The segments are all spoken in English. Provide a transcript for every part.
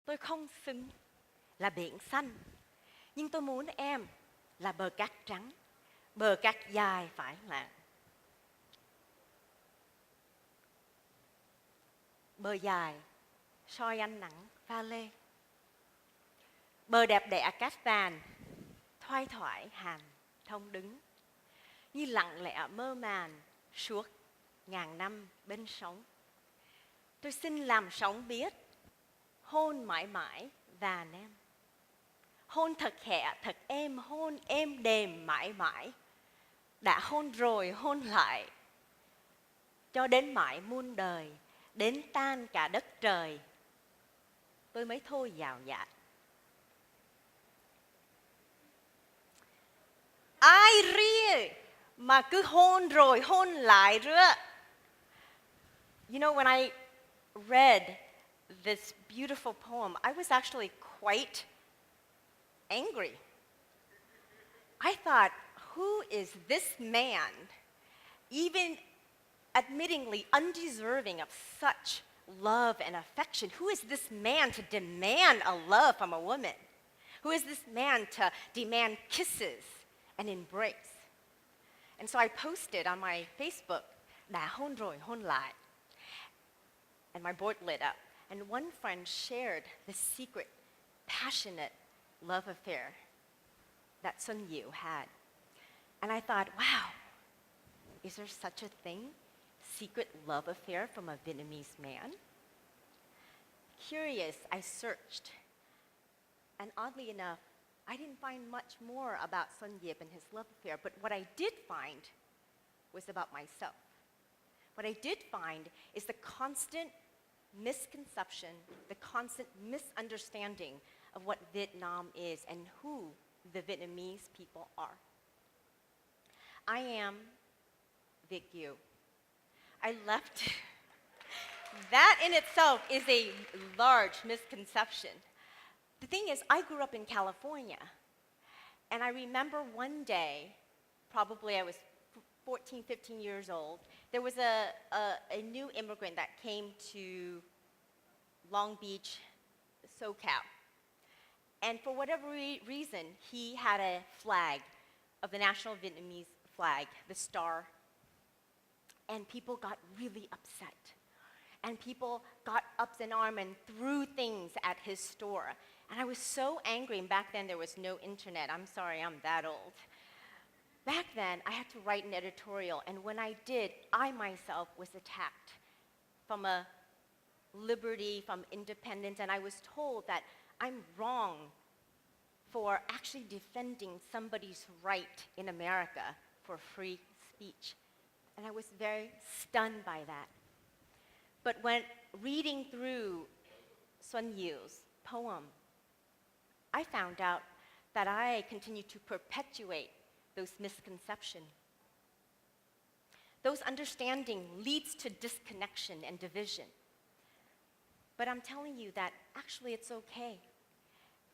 Tôi không xứng là biển xanh, nhưng tôi muốn em là bờ cát trắng, bờ cát dài phải lạng. Bờ dài, soi ánh nắng pha lê. Bờ đẹp đẽ cát vàng, thoai thoải hàm thông đứng, như lặng lẽ mơ màng suốt ngàn năm bên sóng. Tôi xin làm sóng biết, hôn mãi mãi và em. Hôn thật khẽ, thật hôn êm đềm mãi mãi. Đã hôn rồi hôn lại, cho đến mãi muôn đời, đến tan cả đất trời, tôi mới thôi dào dạt. Ai ria mà cứ hôn rồi hôn lại rứa. You know, when I read this beautiful poem, I was actually quite angry. I thought, who is this man, even admittingly undeserving of such love and affection? Who is this man to demand a love from a woman? Who is this man to demand kisses and embrace? And so I posted on my Facebook, đã hôn rồi hôn lại. And my board lit up. And one friend shared the secret, passionate love affair that Sun Yu had. And I thought, wow, is there such a thing? Secret love affair from a Vietnamese man? Curious, I searched. And oddly enough, I didn't find much more about Sun Yip and his love affair, but what I did find was about myself. What I did find is the constant misconception, the constant misunderstanding of what Vietnam is and who the Vietnamese people are. I am Vic Yu. I left. That in itself is a large misconception. The thing is, I grew up in California, and I remember one day, probably I was 14, 15 years old, there was a new immigrant that came to Long Beach, SoCal. And for whatever reason, he had a flag of the national Vietnamese flag, the star. And people got really upset. And people got up in arms and threw things at his store. And I was so angry, and back then there was no internet. I'm sorry, I'm that old. Back then, I had to write an editorial, and when I did, I myself was attacked from a liberty, from independence, and I was told that I'm wrong for actually defending somebody's right in America for free speech. And I was very stunned by that. But when reading through Sun Yu's poem, I found out that I continued to perpetuate those misconceptions. Those understanding leads to disconnection and division. But I'm telling you that actually it's okay.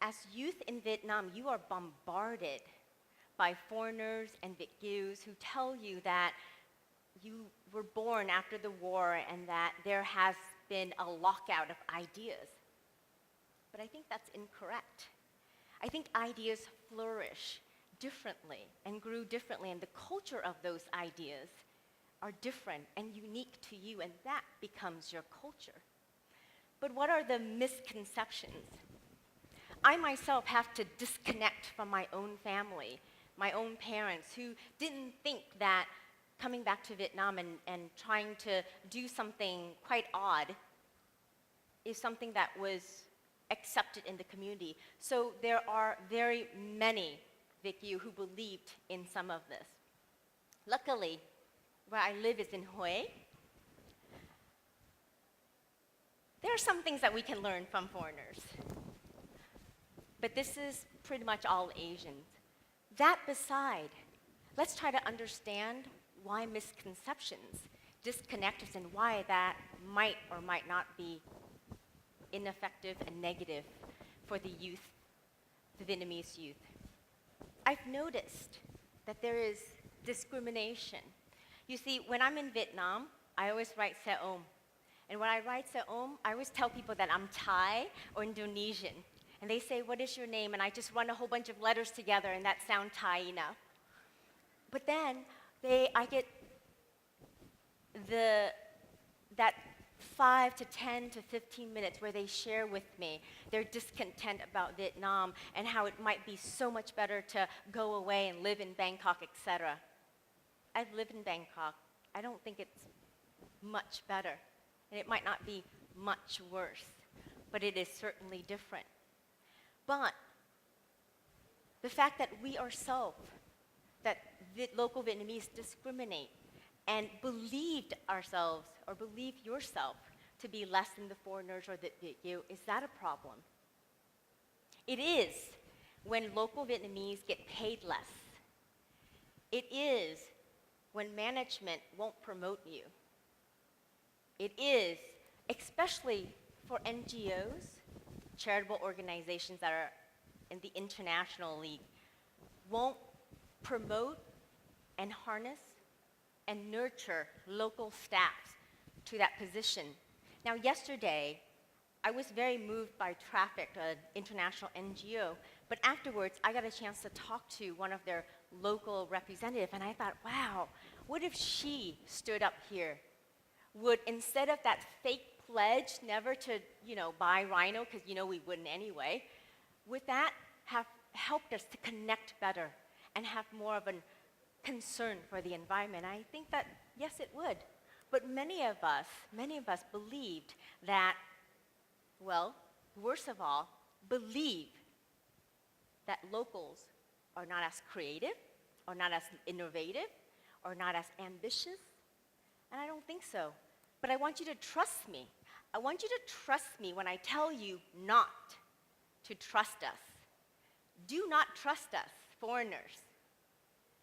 As youth in Vietnam, you are bombarded by foreigners and Vietnamese who tell you that you were born after the war and that there has been a lockout of ideas. But I think that's incorrect. I think ideas flourish differently and grew differently, and the culture of those ideas are different and unique to you, and that becomes your culture. But what are the misconceptions? I myself have to disconnect from my own family, my own parents, who didn't think that coming back to Vietnam and trying to do something quite odd is something that was accepted in the community. So there are very many Vic Yu who believed in some of this. Luckily, where I live is in Hue. There are some things that we can learn from foreigners. But this is pretty much all Asians. That beside, let's try to understand why misconceptions disconnect us and why that might or might not be ineffective and negative for the youth, the Vietnamese youth. I've noticed that there is discrimination. You see, when I'm in Vietnam, I always write xe ôm. And when I write seom, I always tell people that I'm Thai or Indonesian. And they say, what is your name? And I just run a whole bunch of letters together, and that sounds Thai enough. But then I get that 5 to 10 to 15 minutes where they share with me their discontent about Vietnam and how it might be so much better to go away and live in Bangkok, etc. I've lived in Bangkok. I don't think it's much better. And it might not be much worse, but it is certainly different. But the fact that we ourselves, that local Vietnamese discriminate and believed ourselves or believe yourself to be less than the foreigners or the you, is that a problem? It is when local Vietnamese get paid less. It is when management won't promote you. It is, especially for NGOs, charitable organizations that are in the international league, won't promote and harness and nurture local staff to that position. Now, yesterday, I was very moved by Traffic, an international NGO, but afterwards, I got a chance to talk to one of their local representatives, and I thought, wow, what if she stood up here? Would, instead of that fake pledge never to, buy rhino, because we wouldn't anyway, would that have helped us to connect better and have more of a concern for the environment? I think that, yes, it would. But many of us believed that, well, worst of all, believe that locals are not as creative, or not as innovative, or not as ambitious. And I don't think so. But I want you to trust me. I want you to trust me when I tell you not to trust us. Do not trust us, foreigners.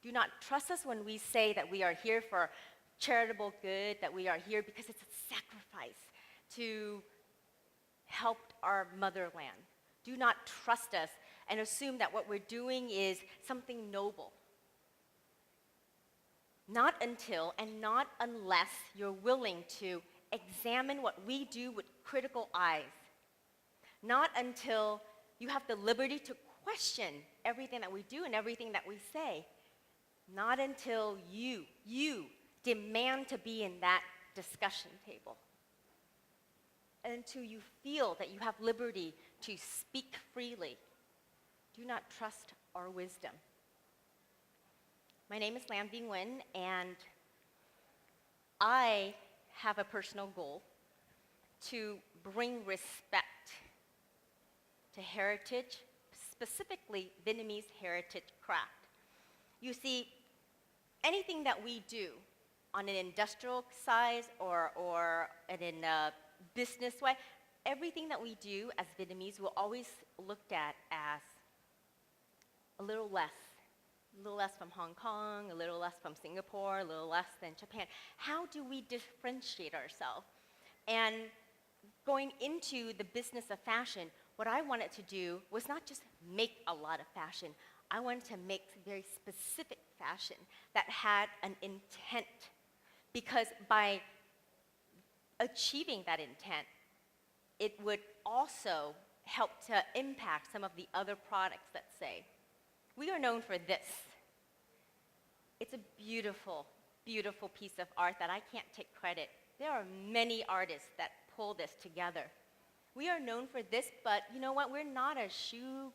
Do not trust us when we say that we are here for charitable good, that we are here because it's a sacrifice to help our motherland. Do not trust us and assume that what we're doing is something noble. Not until and not unless you're willing to examine what we do with critical eyes. Not until you have the liberty to question everything that we do and everything that we say. Not until you demand to be in that discussion table. And until you feel that you have liberty to speak freely. Do not trust our wisdom. My name is Lan Vy Nguyen, and I have a personal goal to bring respect to heritage, specifically Vietnamese heritage craft. You see, anything that we do on an industrial size or in a business way, everything that we do as Vietnamese will always looked at as a little less from Hong Kong, a little less from Singapore, a little less than Japan. How do we differentiate ourselves? And going into the business of fashion, what I wanted to do was not just make a lot of fashion. I wanted to make very specific fashion that had an intent. Because by achieving that intent, it would also help to impact some of the other products, let's say. We are known for this. It's a beautiful, beautiful piece of art that I can't take credit. There are many artists that pull this together. We are known for this, but you know what? We're not a shoe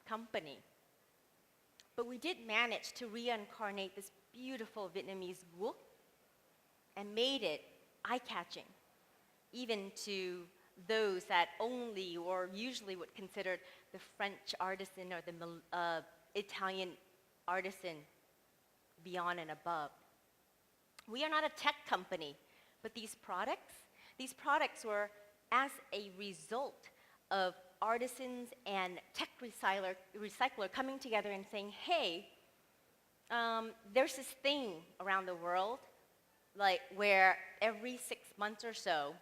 company. But we did manage to reincarnate this beautiful Vietnamese guốc and made it eye-catching, even to those that only or usually would consider the French artisan or the Italian artisan beyond and above. We are not a tech company, but these products were as a result of artisans and tech recycler coming together and saying, hey, there's this thing around the world, like where every 6 months or so,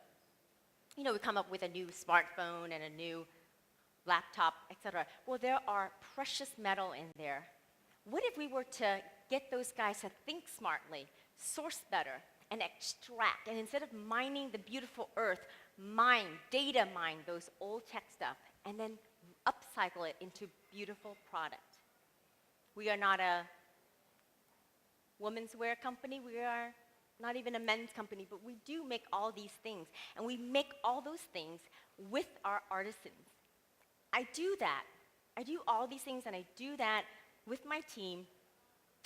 we come up with a new smartphone and a new laptop, etc. Well, there are precious metal in there. What if we were to get those guys to think smartly, source better, and extract. And instead of mining the beautiful earth, data mine those old tech stuff, and then upcycle it into beautiful product. We are not a women's wear company. We are not even a men's company, but we do make all these things. And we make all those things with our artisans. I do that. I do all these things, and I do that with my team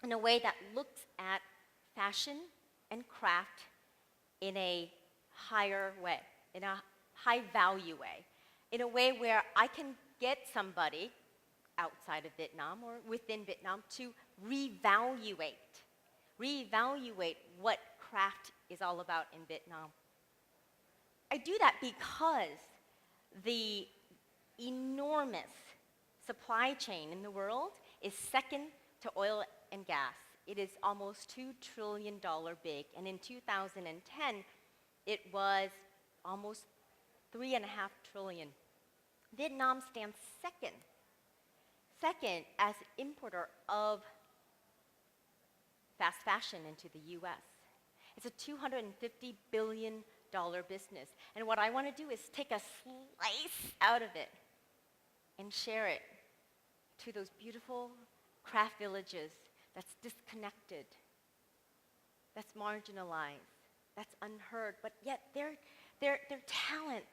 in a way that looks at fashion and craft in a higher way, in a high-value way, in a way where I can get somebody outside of Vietnam or within Vietnam to reevaluate what craft is all about in Vietnam. I do that because the enormous supply chain in the world is second to oil and gas. It is almost $2 trillion big, and in 2010, it was almost $3.5 trillion. Vietnam stands second as importer of fast fashion into the US. It's a $250 billion business. And what I want to do is take a slice out of it and share it to those beautiful craft villages that's disconnected, that's marginalized, that's unheard, but yet their talent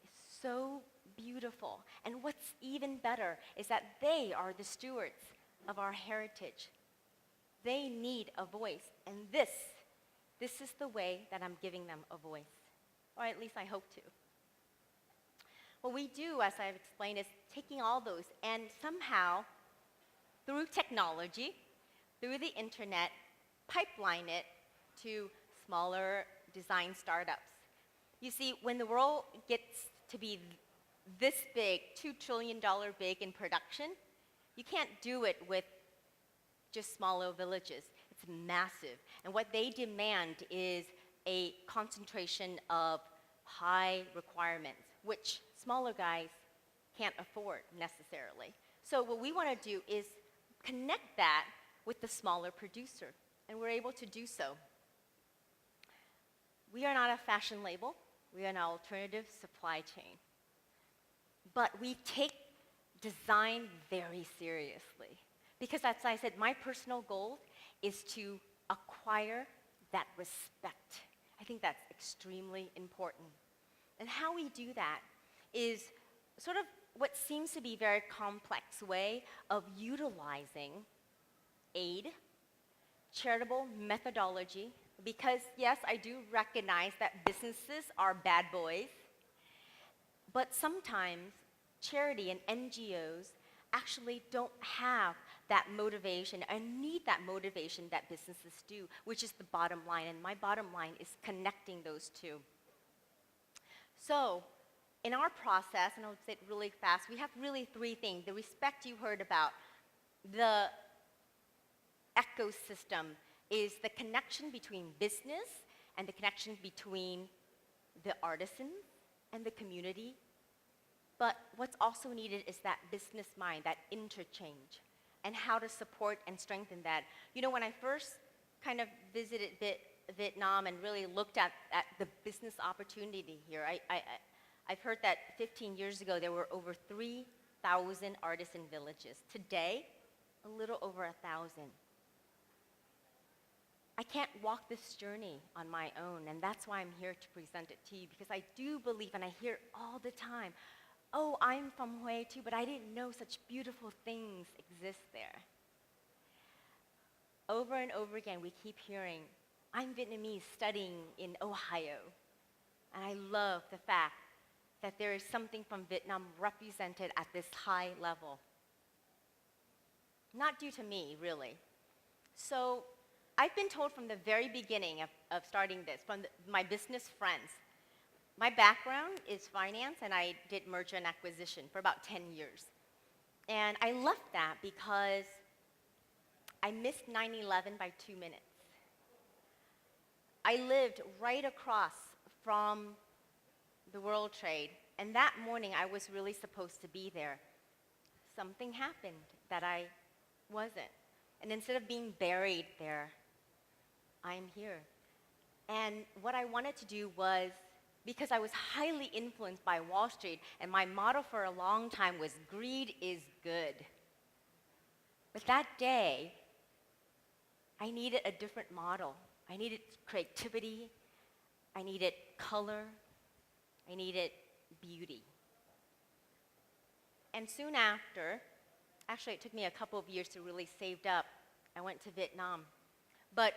is so beautiful. And what's even better is that they are the stewards of our heritage. They need a voice, and this is the way that I'm giving them a voice, or at least I hope to. What we do, as I've explained, is taking all those and somehow, through technology, through the internet, pipeline it to smaller design startups. You see, when the world gets to be this big, $2 trillion big in production, you can't do it with just smaller villages. It's massive. And what they demand is a concentration of high requirements, which smaller guys can't afford necessarily. So what we want to do is connect that with the smaller producer, and we're able to do so. We are not a fashion label. We are an alternative supply chain. But we take design very seriously. Because as I said, my personal goal is to acquire that respect. I think that's extremely important. And how we do that is sort of what seems to be a very complex way of utilizing aid, charitable methodology, because yes, I do recognize that businesses are bad boys, but sometimes charity and NGOs actually don't have that motivation and need that motivation that businesses do, which is the bottom line. And my bottom line is connecting those two. So in our process, and I'll say it really fast, we have really three things. The respect you heard about, the ecosystem is the connection between business and the connection between the artisans and the community. But what's also needed is that business mind, that interchange, and how to support and strengthen that. You know, when I first kind of visited Vietnam and really looked at the business opportunity here, I've heard that 15 years ago there were over 3,000 artisan villages. Today, a little over 1,000. I can't walk this journey on my own, and that's why I'm here to present it to you, because I do believe, and I hear all the time, oh, I'm from Hue too, but I didn't know such beautiful things exist there. Over and over again, we keep hearing, I'm Vietnamese studying in Ohio, and I love the fact that there is something from Vietnam represented at this high level. Not due to me, really. So I've been told from the very beginning of starting this, from my business friends, my background is finance, and I did merger and acquisition for about 10 years. And I left that because I missed 9/11 by 2 minutes. I lived right across from the World Trade, and that morning I was really supposed to be there. Something happened that I wasn't. And instead of being buried there, I'm here. And what I wanted to do was, because I was highly influenced by Wall Street, and my motto for a long time was, greed is good. But that day, I needed a different model. I needed creativity, I needed color, I needed beauty. And soon after, actually it took me a couple of years to really save up, I went to Vietnam. But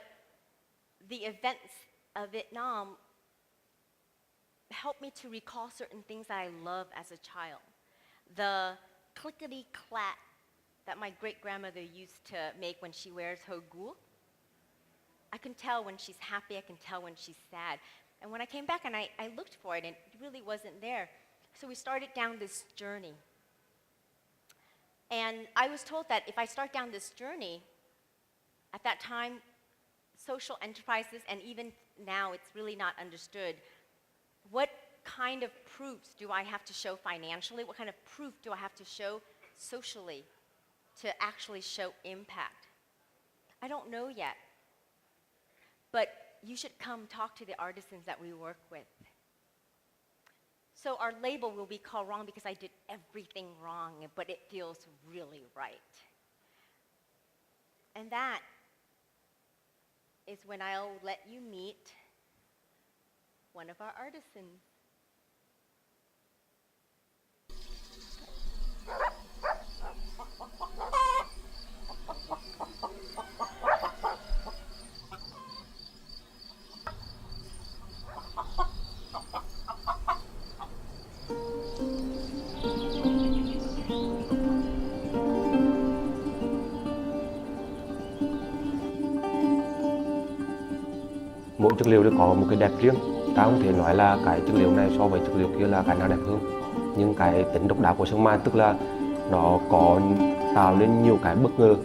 the events of Vietnam helped me to recall certain things that I loved as a child. The clickety-clack that my great-grandmother used to make when she wears her gu. I can tell when she's happy, I can tell when she's sad. And when I came back and I looked for it, and it really wasn't there. So we started down this journey. And I was told that if I start down this journey, at that time, social enterprises, and even now it's really not understood, what kind of proofs do I have to show financially? What kind of proof do I have to show socially to actually show impact? I don't know yet. But you should come talk to the artisans that we work with. So our label will be called wrong because I did everything wrong, but it feels really right. And that is when I'll let you meet one of our artisans. Mỗi chất liệu đều có một cái đẹp riêng. Ta không thể nói là cái chất liệu này so với chất liệu kia là cái nào đẹp hơn. Nhưng cái tính độc đáo của sơn mài tức là nó có tạo nên nhiều cái bất ngờ.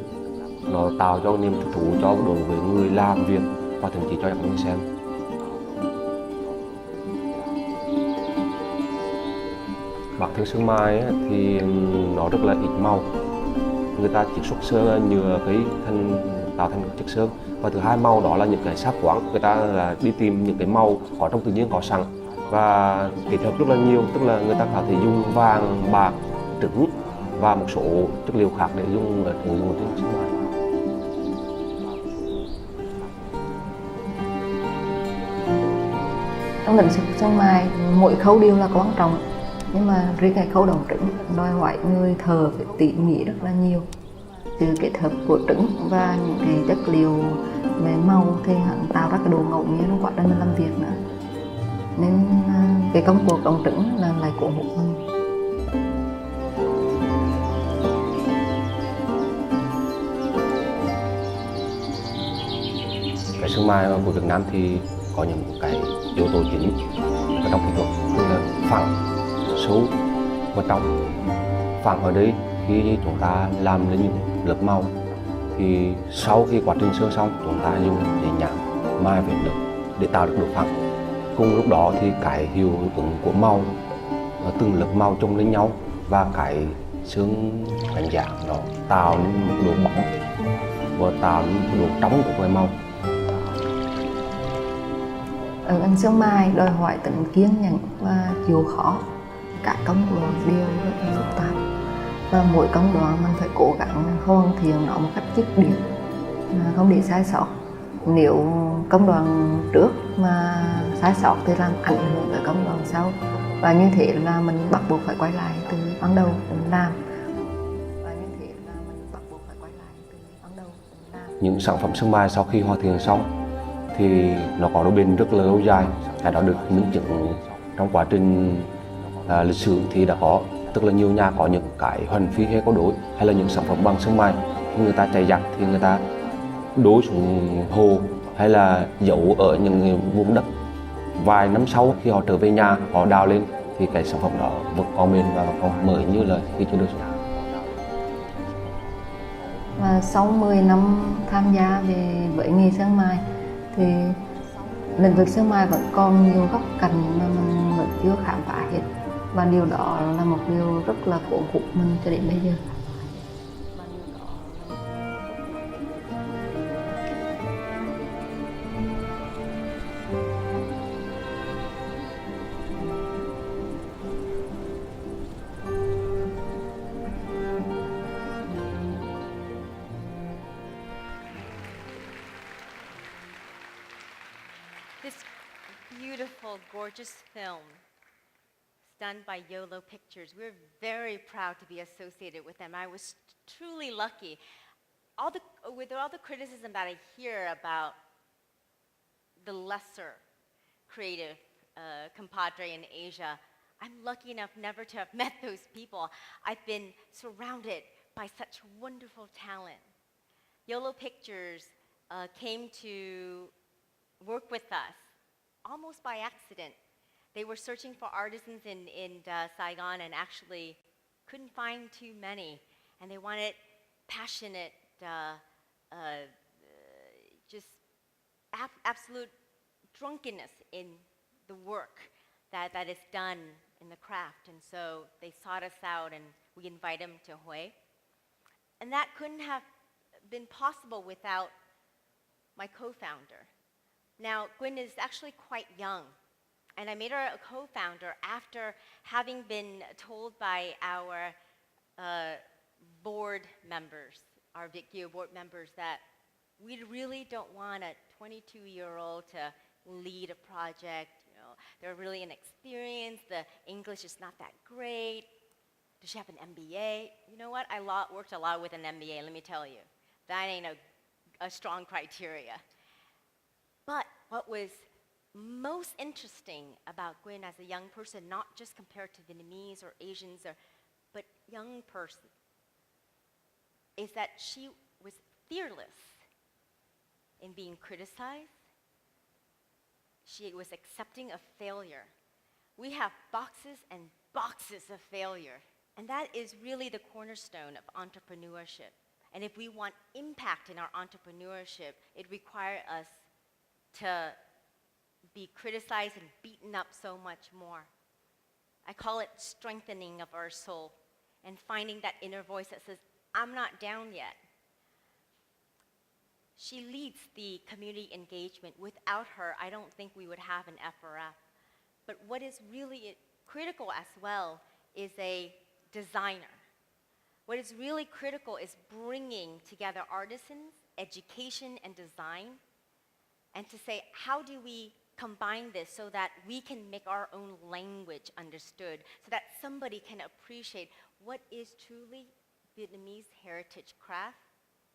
Nó tạo cho niềm thích thú cho đối với người làm việc và thậm chí cho những người xem. Bản thân sơn mài thì nó rất là ít màu. Người ta chỉ xuất sơ nhựa cái tạo thành chất sơn. Và thứ hai, màu đó là những cái sắc quáng. Người ta là đi tìm những cái màu có trong tự nhiên có sẵn và kết hợp rất là nhiều, tức là người ta có thể dùng vàng, bạc, trứng và một số chất liệu khác để dùng trên sơn mài. Trong lĩnh vực sơn mài, mỗi khâu đều là quan trọng, nhưng mà riêng cái khâu đồng trứng đòi hỏi người thợ phải tỉ mỉ rất là nhiều. Sự kết hợp của trứng và những cái chất liệu về màu thì hắn tạo ra cái độ ngẫu nhiên trong quá trình làm việc nữa, nên cái công cuộc đồng trứng là lại cuốn hút hơn. Cái sơn mài của Việt Nam thì có những cái yếu tố chính trong kỹ thuật, tức là phẳng, sâu và trong. Phẳng ở đây khi chúng ta làm lên những lớp màu thì sau khi quá trình sơn xong chúng ta dùng để nhám mai vết nước để tạo được độ phẳng. Cùng lúc đó thì cái hiệu ứng của màu từng lớp màu chồng lên nhau và cái sơn đánh giá nó tạo nên một độ bóng và tạo nên một độ trong của cái màu. Ở ngành sơn mài đòi hỏi tính kiên nhẫn và chịu khó. Cả công đoạn đều rất là phức tạp và mỗi công đoạn mình phải cố gắng hoàn thiện nó một cách dứt điểm, không để sai sót. Nếu công đoạn trước mà sai sót thì làm ảnh hưởng tới công đoạn sau, và như thế là mình bắt buộc phải quay lại từ ban đầu mình làm. Những sản phẩm sơn mài sau khi hoàn thiện xong thì nó có độ bền rất là lâu dài. Cái đó được minh chứng trong quá trình lịch sử thì đã có, tức là nhiều nhà có những cái hoành phi hay có đối hay là những sản phẩm bằng sơn mài, khi người ta chạy giặt thì người ta đối xuống hồ hay là giấu ở những vùng đất. Vài năm sau khi họ trở về nhà họ đào lên thì cái sản phẩm đó vẫn còn bền và còn mới như là khi chưa đưa xuống. Và sau 10 năm tham gia với nghề sơn mài thì lĩnh vực sơn mài vẫn còn nhiều góc cạnh mà mình vẫn chưa khám phá hết, và điều đó là một điều rất là cuốn hút mình cho đến bây giờ. this beautiful, gorgeous film. It's done by Yolo Pictures. We're very proud to be associated with them. I was truly lucky. With all the criticism that I hear about the lesser creative compadre in Asia, I'm lucky enough never to have met those people. I've been surrounded by such wonderful talent. Yolo Pictures came to work with us almost by accident. They were searching for artisans in Saigon and actually couldn't find too many. And they wanted passionate, just absolute drunkenness in the work that is done in the craft. And so they sought us out and we invited them to Hue. And that couldn't have been possible without my co-founder. Now, Nguyen is actually quite young, and I made her a co-founder after having been told by our board members, our VICU board members, that we really don't want a 22-year-old to lead a project. You know, they're really inexperienced, the English is not that great. Does she have an MBA? You know what? I worked a lot with an MBA, let me tell you. That ain't a strong criteria. But what was most interesting about Nguyen as a young person, not just compared to Vietnamese or Asians, but young person, is that she was fearless in being criticized. She was accepting of failure. We have boxes and boxes of failure, and that is really the cornerstone of entrepreneurship. And if we want impact in our entrepreneurship, it requires us to be criticized and beaten up so much more. I call it strengthening of our soul and finding that inner voice that says, I'm not down yet. She leads the community engagement. Without her, I don't think we would have an FRF. But what is really critical as well is a designer. What is really critical is bringing together artisans, education, and design, and to say, how do we combine this so that we can make our own language understood, so that somebody can appreciate what is truly Vietnamese heritage craft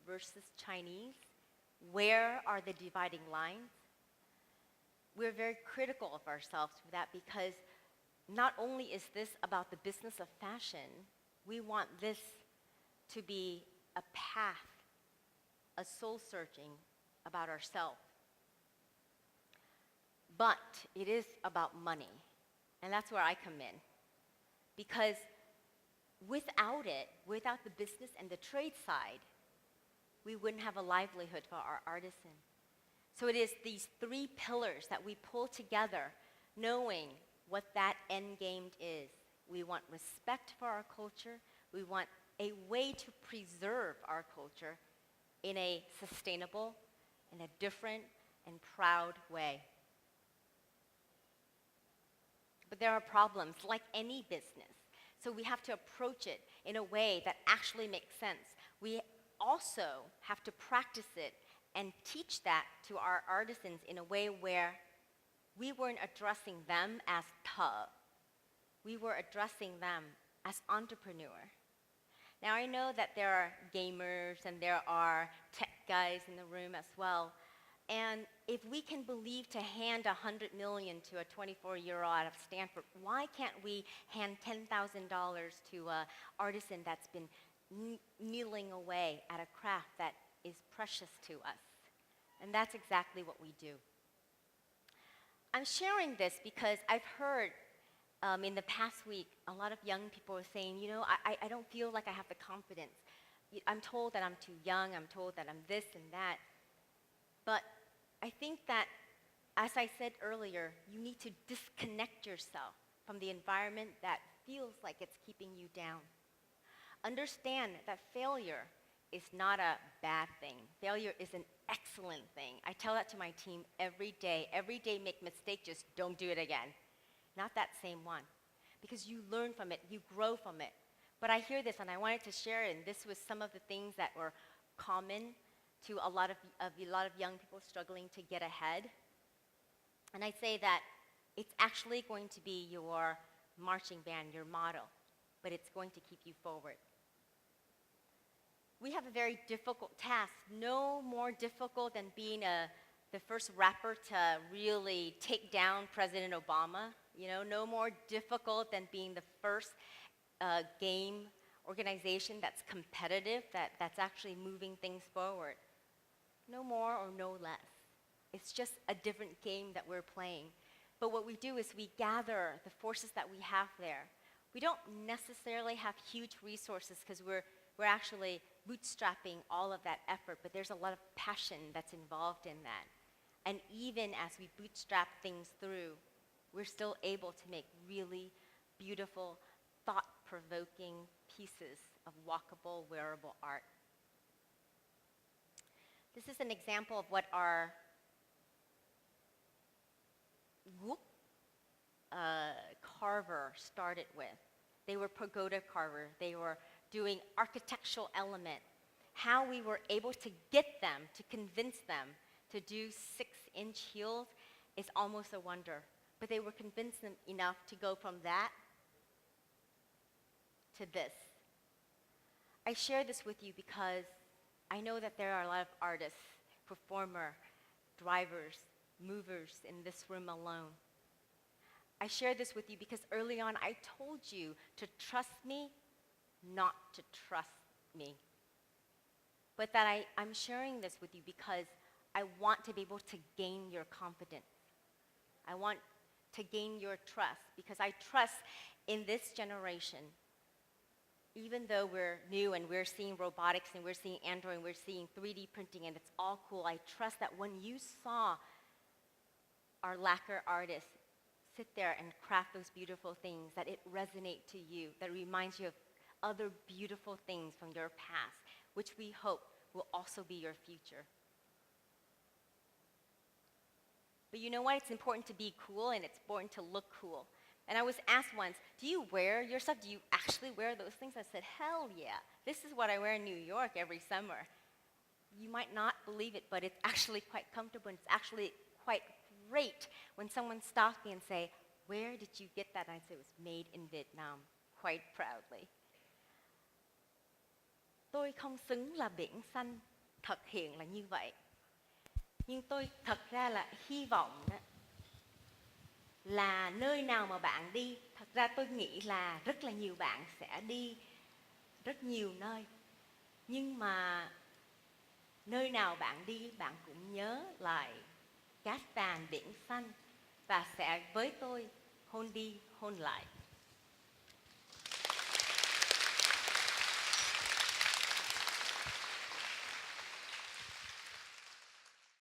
versus Chinese? Where are the dividing lines? We're very critical of ourselves for that, because not only is this about the business of fashion, we want this to be a path, a soul searching about ourselves. But it is about money, and that's where I come in. Because without it, without the business and the trade side, we wouldn't have a livelihood for our artisan. So it is these three pillars that we pull together, knowing what that end game is. We want respect for our culture. We want a way to preserve our culture in a sustainable, in a different and proud way. But there are problems, like any business. So we have to approach it in a way that actually makes sense. We also have to practice it and teach that to our artisans in a way where we weren't addressing them as tough. We were addressing them as entrepreneur. Now I know that there are gamers and there are tech guys in the room as well. And if we can believe to hand $100 million to a 24-year-old out of Stanford, why can't we hand $10,000 to an artisan that's been kneeling away at a craft that is precious to us? And that's exactly what we do. I'm sharing this because I've heard in the past week, a lot of young people are saying, you know, I don't feel like I have the confidence. I'm told that I'm too young, I'm told that I'm this and that. But I think that, as I said earlier, you need to disconnect yourself from the environment that feels like it's keeping you down. Understand that failure is not a bad thing. Failure is an excellent thing. I tell that to my team every day. Every day, make mistake, just don't do it again. Not that same one. Because you learn from it, you grow from it. But I hear this and I wanted to share it, and this was some of the things that were common to a lot of young people struggling to get ahead. And I say that it's actually going to be your marching band, your motto, but it's going to keep you forward. We have a very difficult task, no more difficult than being the first rapper to really take down President Obama. You know, no more difficult than being the first game organization that's competitive, that's actually moving things forward. No more or no less. It's just a different game that we're playing. But what we do is we gather the forces that we have there. We don't necessarily have huge resources because we're actually bootstrapping all of that effort, but there's a lot of passion that's involved in that. And even as we bootstrap things through, we're still able to make really beautiful, thought-provoking pieces of walkable, wearable art. This is an example of what our wood carver started with. They were pagoda carver. They were doing architectural element. How we were able to get them, to convince them to do 6-inch heels is almost a wonder. But they were convinced enough to go from that to this. I share this with you because I know that there are a lot of artists, performers, drivers, movers in this room alone. I share this with you because early on I told you to trust me, not to trust me. But that I'm sharing this with you because I want to be able to gain your confidence. I want to gain your trust because I trust in this generation, even though we're new and we're seeing robotics and we're seeing Android and we're seeing 3D printing and it's all cool, I trust that when you saw our lacquer artists sit there and craft those beautiful things, that it resonates to you, that it reminds you of other beautiful things from your past, which we hope will also be your future. But you know what? It's important to be cool and it's important to look cool. And I was asked once, do you wear your stuff? Do you actually wear those things? I said, hell yeah. This is what I wear in New York every summer. You might not believe it, but it's actually quite comfortable and it's actually quite great when someone stops me and say, where did you get that? And I say, it was made in Vietnam, quite proudly. Tôi không xứng là biển xanh, thật hiện là như vậy. Nhưng tôi thật ra là hy vọng đó, là nơi nào mà bạn đi, thật ra tôi nghĩ là rất là nhiều bạn sẽ đi rất nhiều nơi. Nhưng mà nơi nào bạn đi, bạn cũng nhớ lại cát vàng biển xanh và sẽ với tôi hôn đi, hôn lại.